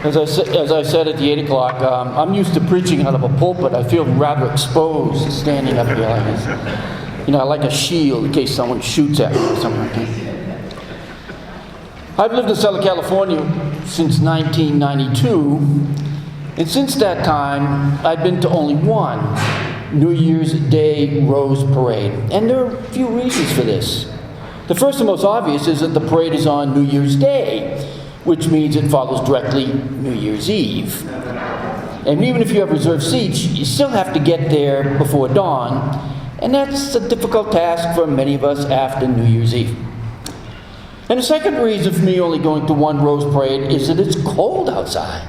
As I said at the 8 o'clock, I'm used to preaching out of a pulpit. I feel rather exposed standing up here like this. Like a shield in case someone shoots at me or something like that. I've lived in Southern California since 1992, and since that time, I've been to only one New Year's Day Rose Parade. And there are a few reasons for this. The first and most obvious is that the parade is on New Year's Day, which means it follows directly New Year's Eve. And even if you have reserved seats, you still have to get there before dawn, and that's a difficult task for many of us after New Year's Eve. And the second reason for me only going to one Rose Parade is that it's cold outside.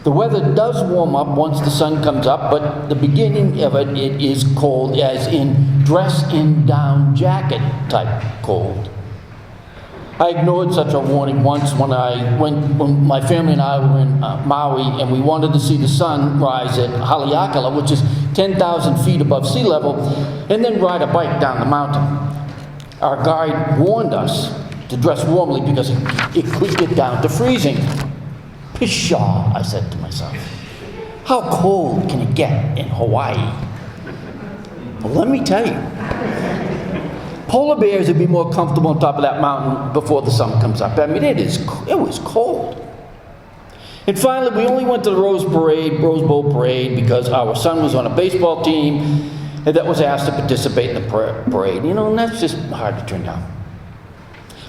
The weather does warm up once the sun comes up, but the beginning of it is cold, as in dress-in-down jacket type cold. I ignored such a warning once when my family and I were in Maui, and we wanted to see the sun rise at Haleakala, which is 10,000 feet above sea level, and then ride a bike down the mountain. Our guide warned us to dress warmly because it could get down to freezing. Pshaw, I said to myself. How cold can it get in Hawaii? Well, let me tell you. Polar bears would be more comfortable on top of that mountain before the sun comes up. I mean, it was cold. And finally, we only went to the Rose Bowl Parade, because our son was on a baseball team that was asked to participate in the parade. And that's just hard to turn down.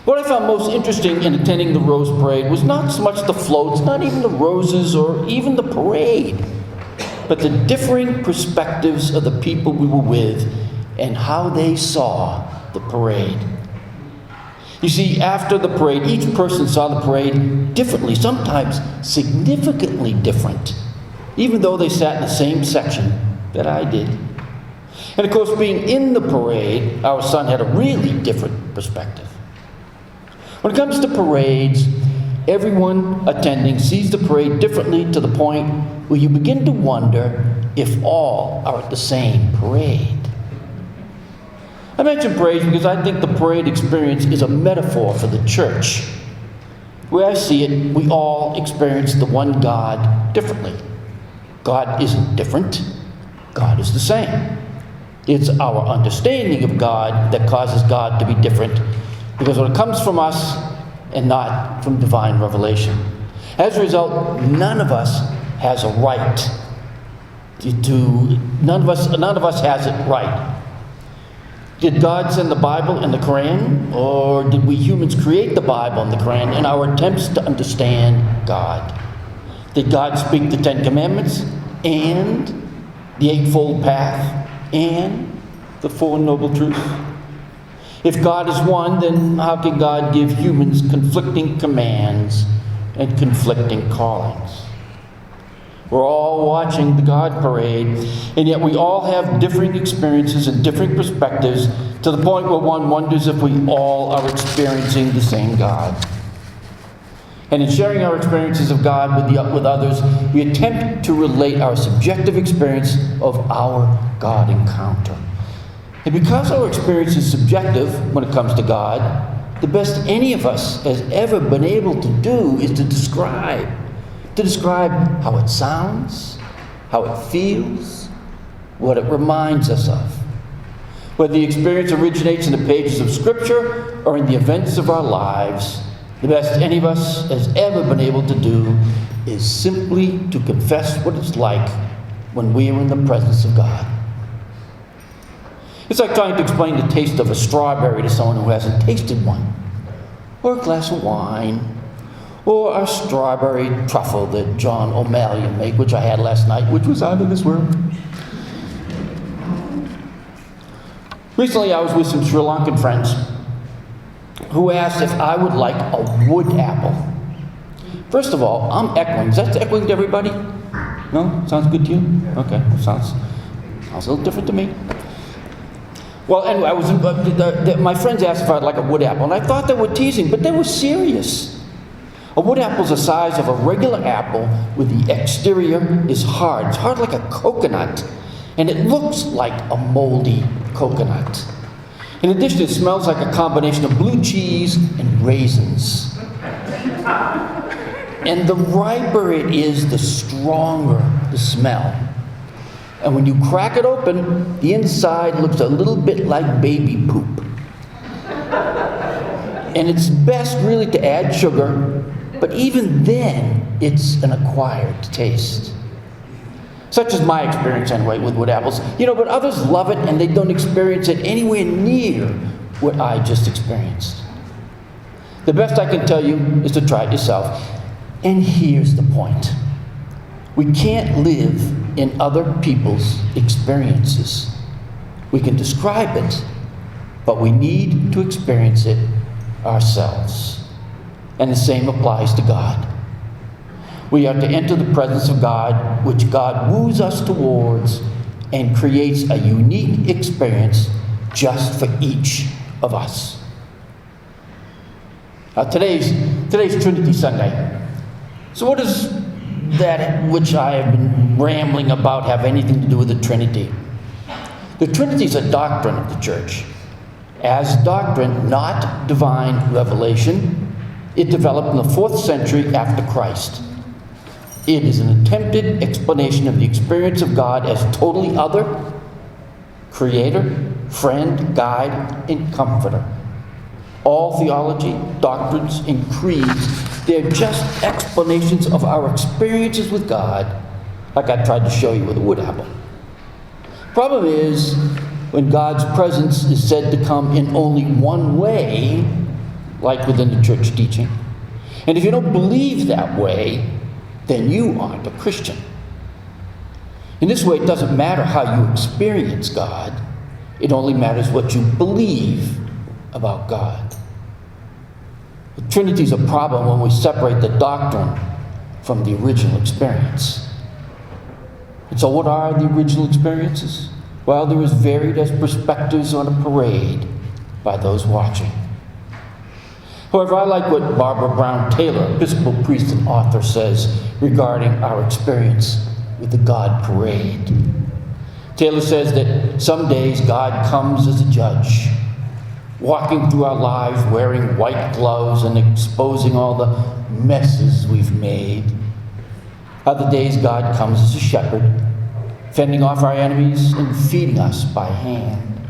What I found most interesting in attending the Rose Parade was not so much the floats, not even the roses, or even the parade, but the differing perspectives of the people we were with and how they saw the parade. You see, after the parade, each person saw the parade differently, sometimes significantly different, even though they sat in the same section that I did. And of course, being in the parade, our son had a really different perspective. When it comes to parades, everyone attending sees the parade differently, to the point where you begin to wonder if all are at the same parade. I mention parades because I think the parade experience is a metaphor for the church. Where I see it, we all experience the one God differently. God isn't different. God is the same. It's our understanding of God that causes God to be different, because it comes from us and not from divine revelation. As a result, none of us has a right none of us has it right. Did God send the Bible and the Quran, or did we humans create the Bible and the Quran in our attempts to understand God? Did God speak the 10 Commandments and the Eightfold Path and the Four Noble Truths? If God is one, then how can God give humans conflicting commands and conflicting callings? We're all watching the God parade, and yet we all have differing experiences and different perspectives, to the point where one wonders if we all are experiencing the same God. And in sharing our experiences of God with others, we attempt to relate our subjective experience of our God encounter. And because our experience is subjective when it comes to God, the best any of us has ever been able to do is to describe how it sounds, how it feels, what it reminds us of. Whether the experience originates in the pages of Scripture or in the events of our lives, the best any of us has ever been able to do is simply to confess what it's like when we are in the presence of God. It's like trying to explain the taste of a strawberry to someone who hasn't tasted one, or a glass of wine, or a strawberry truffle that John O'Malley made, which I had last night, which was out of this world. Recently, I was with some Sri Lankan friends who asked if I would like a wood apple. First of all, I'm echoing. Is that echoing to everybody? No? Sounds good to you? Okay. Sounds a little different to me. Well, anyway, my friends asked if I'd like a wood apple, and I thought they were teasing, but they were serious. A wood apple is the size of a regular apple, with the exterior is hard. It's hard like a coconut, and it looks like a moldy coconut. In addition, it smells like a combination of blue cheese and raisins. And the riper it is, the stronger the smell. And when you crack it open, the inside looks a little bit like baby poop. And it's best really to add sugar, but even then, it's an acquired taste. Such is my experience anyway with wood apples. But others love it and they don't experience it anywhere near what I just experienced. The best I can tell you is to try it yourself. And here's the point. We can't live in other people's experiences. We can describe it, but we need to experience it ourselves. And the same applies to God. We are to enter the presence of God, which God woos us towards and creates a unique experience just for each of us. Today's Trinity Sunday. So what does that which I have been rambling about have anything to do with the Trinity? The Trinity is a doctrine of the church. As doctrine, not divine revelation, it developed in the 4th century after Christ. It is an attempted explanation of the experience of God as totally other, creator, friend, guide, and comforter. All theology, doctrines, and creeds, they're just explanations of our experiences with God, like I tried to show you with a wood apple. Problem is, when God's presence is said to come in only one way, like within the church teaching, and if you don't believe that way, then you aren't a Christian. In this way, it doesn't matter how you experience God. It only matters what you believe about God. The Trinity is a problem when we separate the doctrine from the original experience. And so what are the original experiences? Well, they're as varied as perspectives on a parade by those watching. However, I like what Barbara Brown Taylor, Episcopal priest and author, says regarding our experience with the God parade. Taylor says that some days God comes as a judge, walking through our lives wearing white gloves and exposing all the messes we've made. Other days God comes as a shepherd, fending off our enemies and feeding us by hand.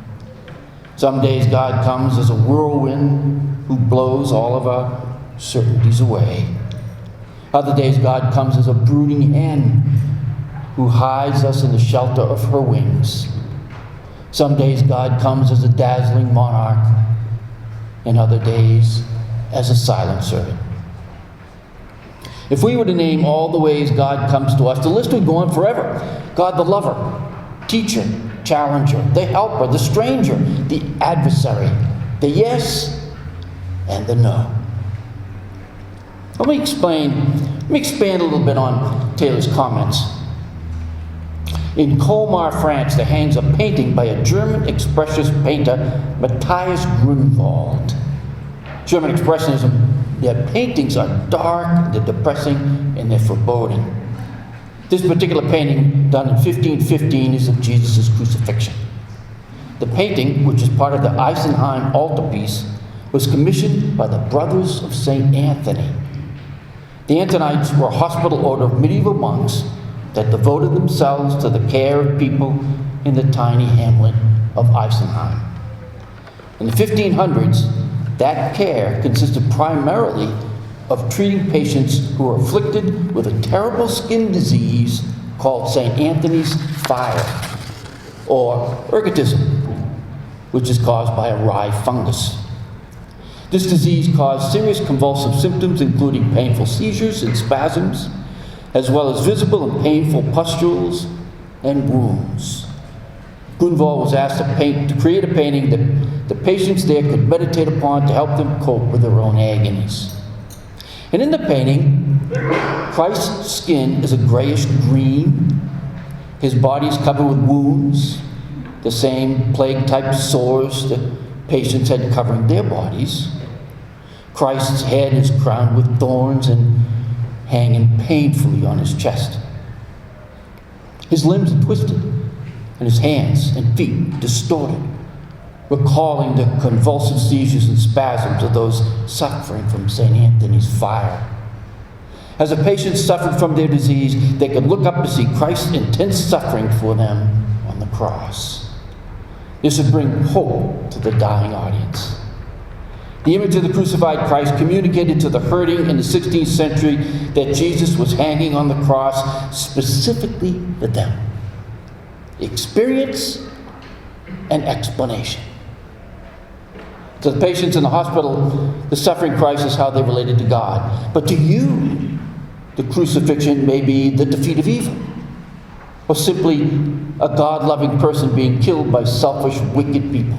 Some days God comes as a whirlwind who blows all of our certainties away. Other days God comes as a brooding hen who hides us in the shelter of her wings. Some days God comes as a dazzling monarch, and other days as a silent servant. If we were to name all the ways God comes to us, the list would go on forever. God the lover, teacher, challenger, the helper, the stranger, the adversary, the yes, and the no. Let me expand a little bit on Taylor's comments. In Colmar, France, there hangs a painting by a German expressionist painter, Matthias Grunwald. German Expressionism, their paintings are dark, they're depressing, and they're foreboding. This particular painting, done in 1515, is of Jesus' crucifixion. The painting, which is part of the Eisenheim altarpiece, was commissioned by the Brothers of St. Anthony. The Antonites were a hospital order of medieval monks that devoted themselves to the care of people in the tiny hamlet of Eisenheim. In the 1500s, that care consisted primarily of treating patients who were afflicted with a terrible skin disease called St. Anthony's fire, or ergotism, which is caused by a rye fungus. This disease caused serious convulsive symptoms, including painful seizures and spasms, as well as visible and painful pustules and wounds. Grunwald was asked to create a painting that the patients there could meditate upon to help them cope with their own agonies. And in the painting, Christ's skin is a grayish green. His body is covered with wounds, the same plague-type sores the patients had covering their bodies. Christ's head is crowned with thorns and hanging painfully on his chest. His limbs are twisted, and his hands and feet distorted, recalling the convulsive seizures and spasms of those suffering from St. Anthony's fire. As the patients suffered from their disease, they could look up to see Christ's intense suffering for them on the cross. This would bring hope to the dying audience. The image of the crucified Christ communicated to the hurting in the 16th century that Jesus was hanging on the cross specifically for them. Experience and explanation. To the patients in the hospital, the suffering Christ is how they related to God. But to you, the crucifixion may be the defeat of evil, or simply a God-loving person being killed by selfish, wicked people.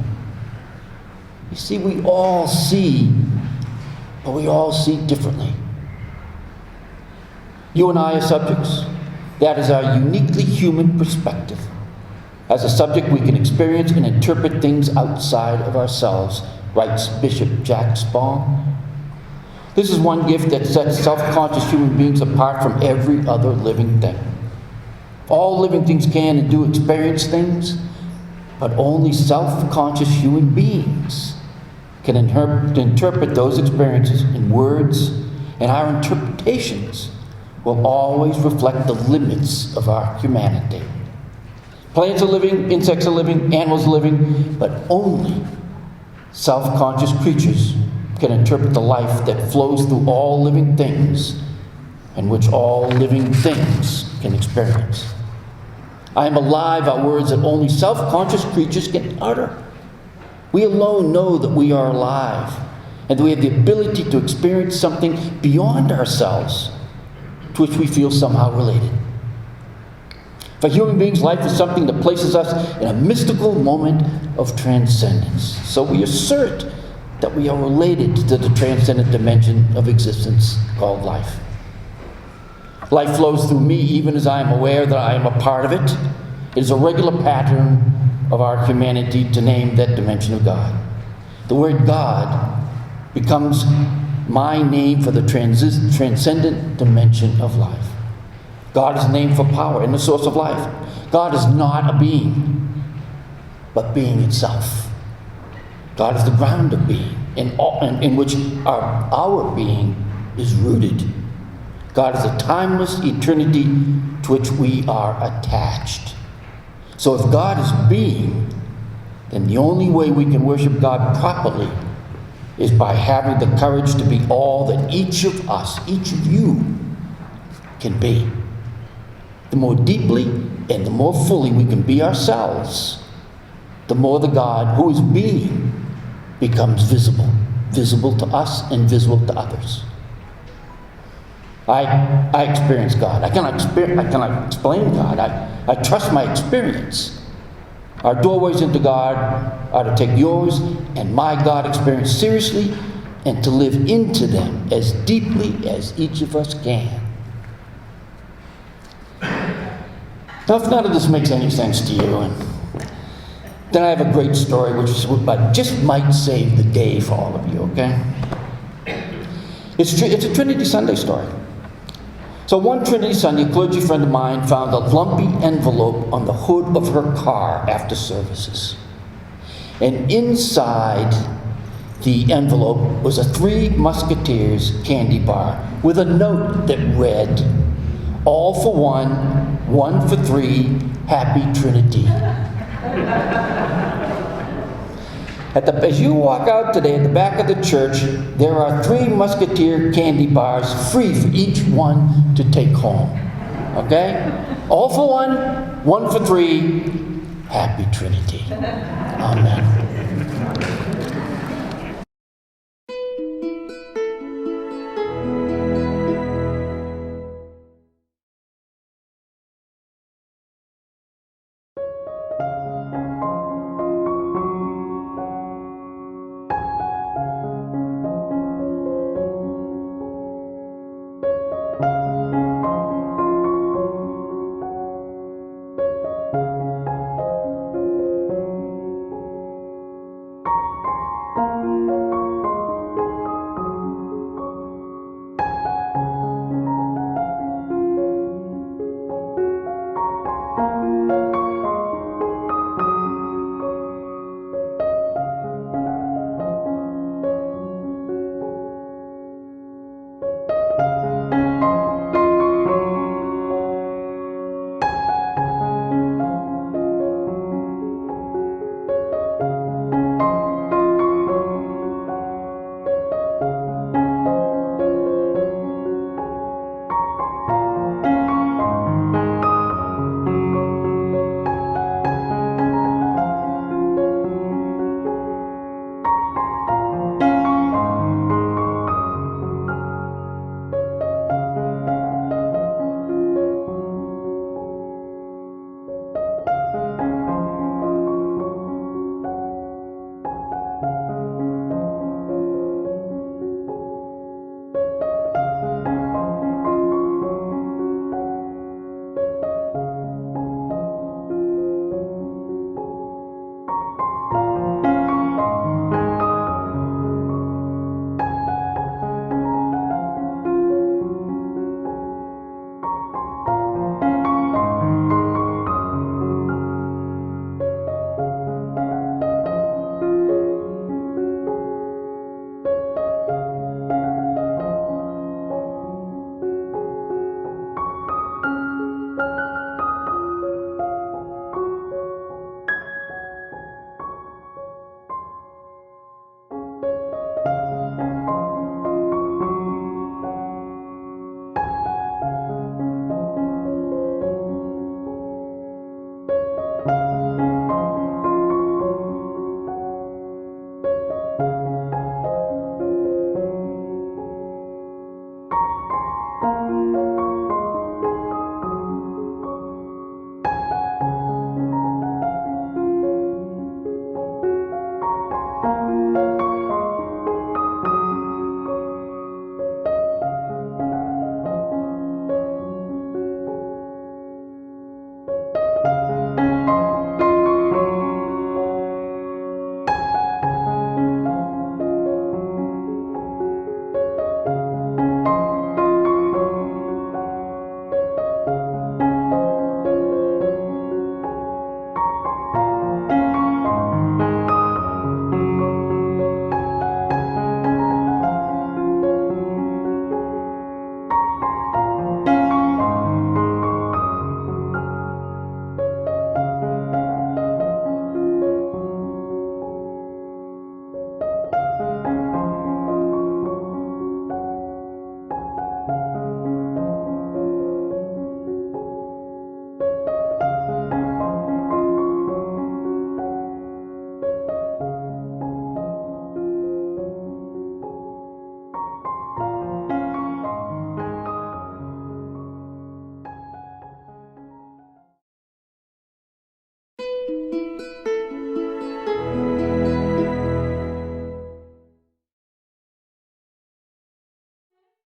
You see, we all see, but we all see differently. You and I are subjects. That is our uniquely human perspective. As a subject, we can experience and interpret things outside of ourselves, writes Bishop Jack Spong. This is one gift that sets self-conscious human beings apart from every other living thing. All living things can and do experience things, but only self-conscious human beings can interpret those experiences in words, and our interpretations will always reflect the limits of our humanity. Plants are living, insects are living, animals are living, but only self-conscious creatures can interpret the life that flows through all living things and which all living things can experience. I am alive are words that only self-conscious creatures can utter. We alone know that we are alive and that we have the ability to experience something beyond ourselves to which we feel somehow related. For human beings, life is something that places us in a mystical moment of transcendence. So we assert that we are related to the transcendent dimension of existence called life. Life flows through me even as I am aware that I am a part of it. It is a regular pattern of our humanity to name that dimension of God. The word God becomes my name for the transcendent dimension of life. God is a name for power and the source of life. God is not a being, but being itself. God is the ground of being, in which our being is rooted. God is a timeless eternity to which we are attached. So if God is being, then the only way we can worship God properly is by having the courage to be all that each of us, each of you, can be. The more deeply and the more fully we can be ourselves, the more the God who is being becomes visible to us and visible to others. I experience God. I cannot explain God. I trust my experience. Our doorways into God are to take yours and my God experience seriously and to live into them as deeply as each of us can. Now, if none of this makes any sense to you, then I have a great story which just might save the day for all of you, okay? It's a Trinity Sunday story. So one Trinity Sunday, a clergy friend of mine found a lumpy envelope on the hood of her car after services. And inside the envelope was a Three Musketeers candy bar with a note that read, "All for one, one for three, happy Trinity." As you walk out today at the back of the church, there are Three Musketeer candy bars free for each one to take home. Okay? All for one, one for three, happy Trinity. Amen.